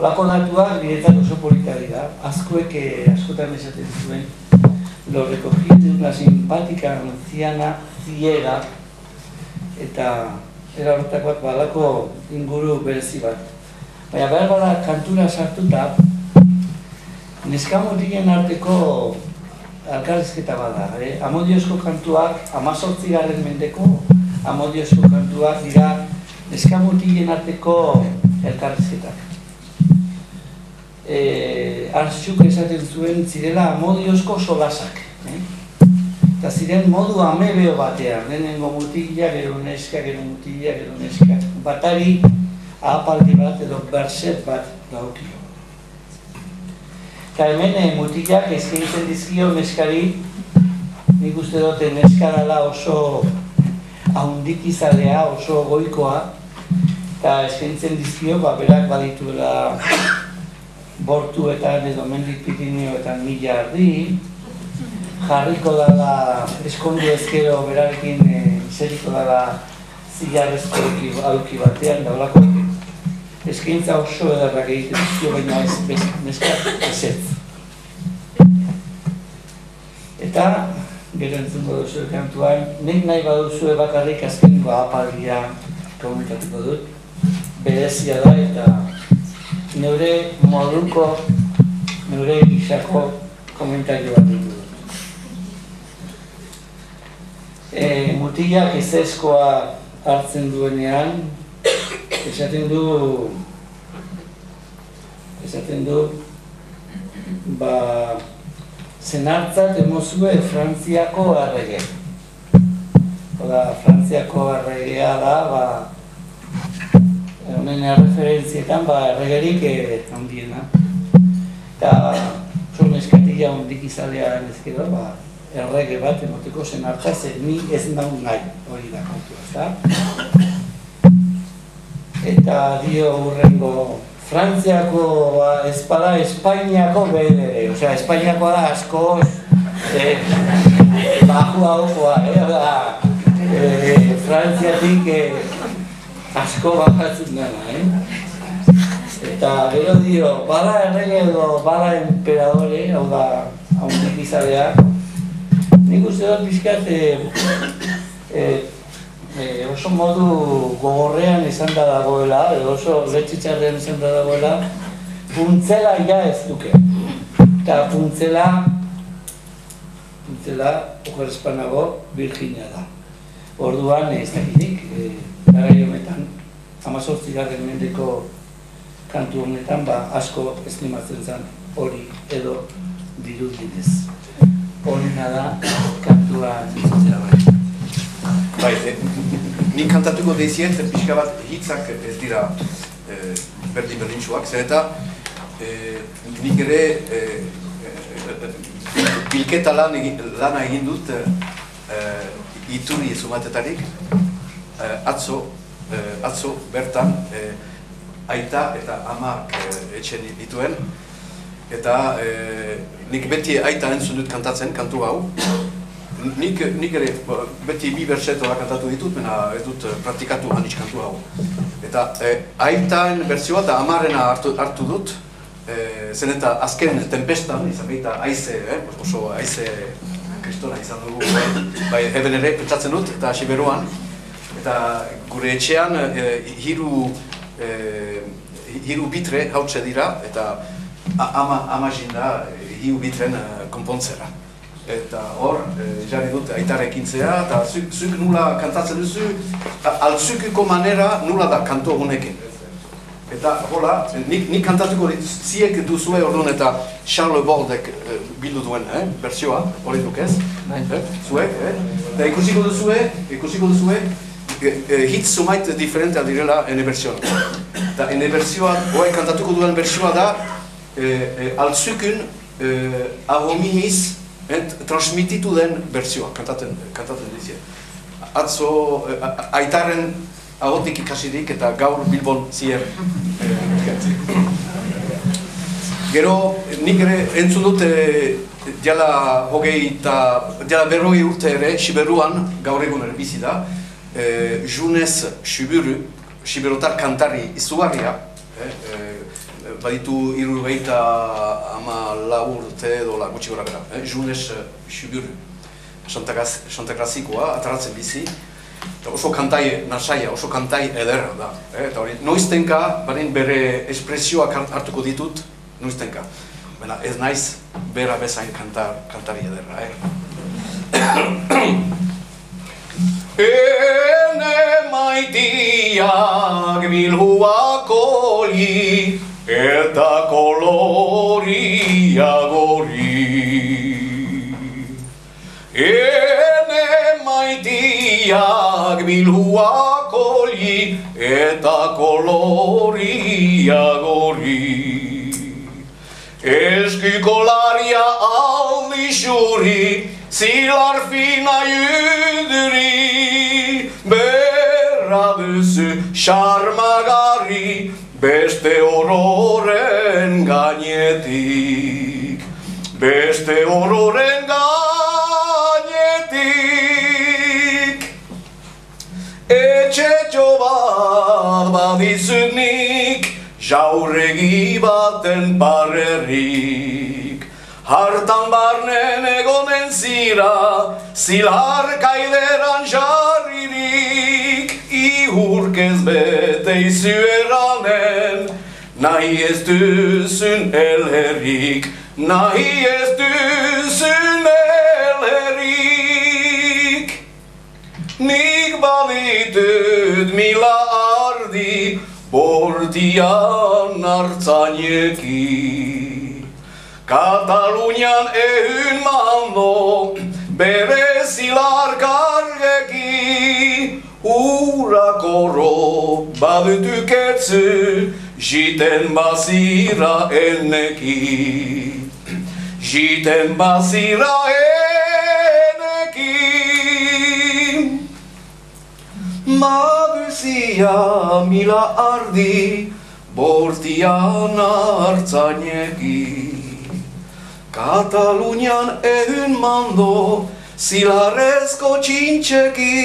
Olako datuak diretzat oso politak dira. Askotan esaten zuen, lo recogido de una simpática anciana ciega, eta era horretakoak badako inguru berezi bat. Baina behar bada kantura sartuta, neskamutilen arteko elkarrizketa bada. Amodiozko kantuak, 18. mendeko amodiozko kantuak dira neskamutilen arteko elkarrizketak. Artxuk esaten zuen zirela amodiozko solasak. Eta ziren modu amebeo batean, lehenengo mutila, gero neska, gero mutila, gero neska. Batari ahapaldi bat edo berset bat daukio. Eta hemen mutilak eskaintzen dizkio neskari, nik uste dute neska dela oso haundikizalea, oso goikoa, eta eskaintzen dizkio, berak badituela bortuetan edo mendik Pirinioetan 1000 ardi, jarriko dela eskondu ezkero berarekin zeriko dela zilarrezko aduki batean daulako eskaintza oso edarrak egiten dizkio, baina neskak ezetz. Eta, gero entzungo duzu kantuan, nik nahi baduzue bakarrik azkeniko ahapaldia komentatuko dut, berezia da eta neure moduko, neure gisako komentario bat dut. Mutilak ezezkoa hartzen duenean, esaten du, zenartzat emozue Frantziako errege. Frantziako erregea da, honen erreferentzietan erregerik handiena. Eta zon eskatila hondik izalea ezkero, errege bat emoteko zenartza, ni ez naun nahi hori da kontua, ezta? Eta dio hurrengo, Frantziako espada Espainiako bedere, osea, Espainiakoa da askoz bajo haukoa, Frantziatik asko bajatzen dena, Eta gero dio, bada errege edo bada emperadore, hau da, haundik izalea, nik uste dut bizkat oso modu gogorrean izan da dagoela, edo oso letxitxarrean izan da dagoela, puntzela ja ez duke. Eta puntzela, oker espanago, Virginia da. Orduan ez dakinik, garai honetan, 18. mendeko kantu honetan, asko estimatzen zen hori edo dirudinez. Horina da, kantua nintzera bai. Bai, nik kantatuko deiziet, pixka bat hitzak ez dira berdintsuak, zer eta nik ere bilketa lana egin dut Iturri zumatetarik, atzo bertan aita eta amak etxen dituen, eta nik beti aita entzun dut kantatzen, kantu hau. Nik ere beti bi bertsetoa kantatu ditut, mena ez dut praktikatu hanitz kantu hau. Eta aitaen bertsioa eta amarena hartu dut, zen eta azken tempestan, izan behita aize, oso aize kristona izan dugu, bai eben ere pentsatzen dut, eta Siberuan, eta gure etxean hiru bitre hautze dira, eta ama jinda hiru bitren konpontzera. Eta hor, jarri dut aitarekin zera, eta zuk nula kantatzen duzu, altzukuko manera nula da kanto honekin. Eta hola, nik kantatuko ziek duzue orduan eta Charles Bordek bildu duen bertsioa, hori duk ez? Zuek, eta ikusiko duzue, hitz sumait diferentea direla ene bertsioa. Eta ene bertsioa, hori kantatuko duen bertsioa da, altzukun ahominiz transmititu den bertsioa, kantaten dizie. Atzo, aitaren ahotik ikasirik eta gaur Bilbon zier. Gero, nik ere entzun dut diala berrogei urte ere, Siberuan, gaur egun ere bizi da, Junez Siberu, Siberotar kantari izugarria, baditu 74 urte edo gutxi gora bera. Junes Xuburu, Santa Klasikoa, ataratzen bizi. Oso kantai nasaia, oso kantai ederra da. Eta hori, noiztenka, bere espresioak hartuko ditut, noiztenka. Baina ez naiz bera bezain kantari ederra. Ene maitiak bilhuak oli eta koloria gori. Ene maitiak bilhuak oli eta koloria gori. Eskikolaria aldi xuri, zilar fina juduri, berra duzu xarmagarri, beste ororen gainetik, beste ororen gainetik. Etxetxo bat badizut nik, jauregi baten parerrik. Hartan barnen egonen zira, zilar kaideran jarririk. Ihurkez bete izu eranen, nahi ez duzun elherrik, nahi ez duzun elherrik. Nik balitut mila ardi, bortian hartzaineki. Katalunian ehun mando, bere zilar kargeki. Urakoro badutuk etzu, jiten bazira enneki. Jiten bazira enneki. Baduzia mila ardi, bortian hartzaineki. Katalunian ehun mando, zilarrezko txintxeki.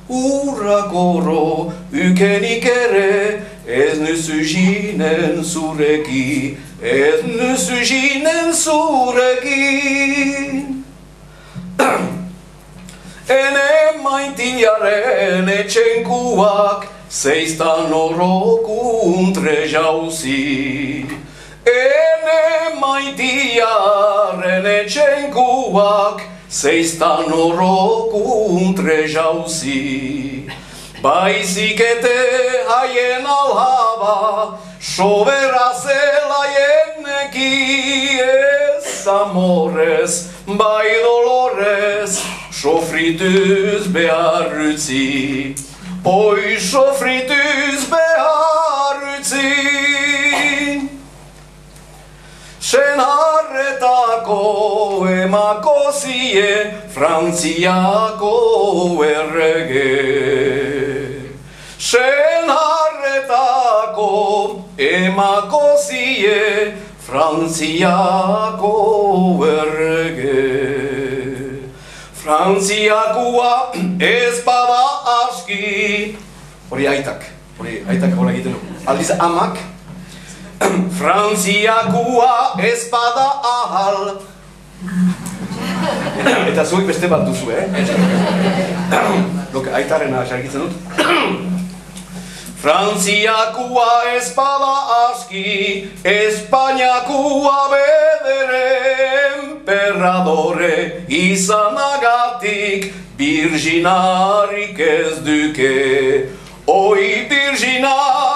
Urakoro ukenik ere, ez nuzu jinen zureki, ez nuzu jinen zurekin. Ene maitiaren etxenkuak, zeiztan orokuntre jauzi. Ene maitiaren etxenkuak, zeiztan orokuntre jauzi. Baizik ete haien alhaba, sobera zela jenneki. Ez amorez, bai dolorez, sofrituz behar utzi. Oi sofrituz behar utzi. Senarretako emako zie, Frantziako errege. Senarretako emako zie, Frantziako errege. Frantziakoa ez bada aski. Hori aitak hola egiten du. Aldiz amak. Frantziakoa ez bada ahal. Eta zuek beste bat duzu, Aitarena jargitzen dut. Frantziakoa ez bada aski, Espainiakoa bedere, emperadore izanagatik, birginarik ez duke. Oi birginarik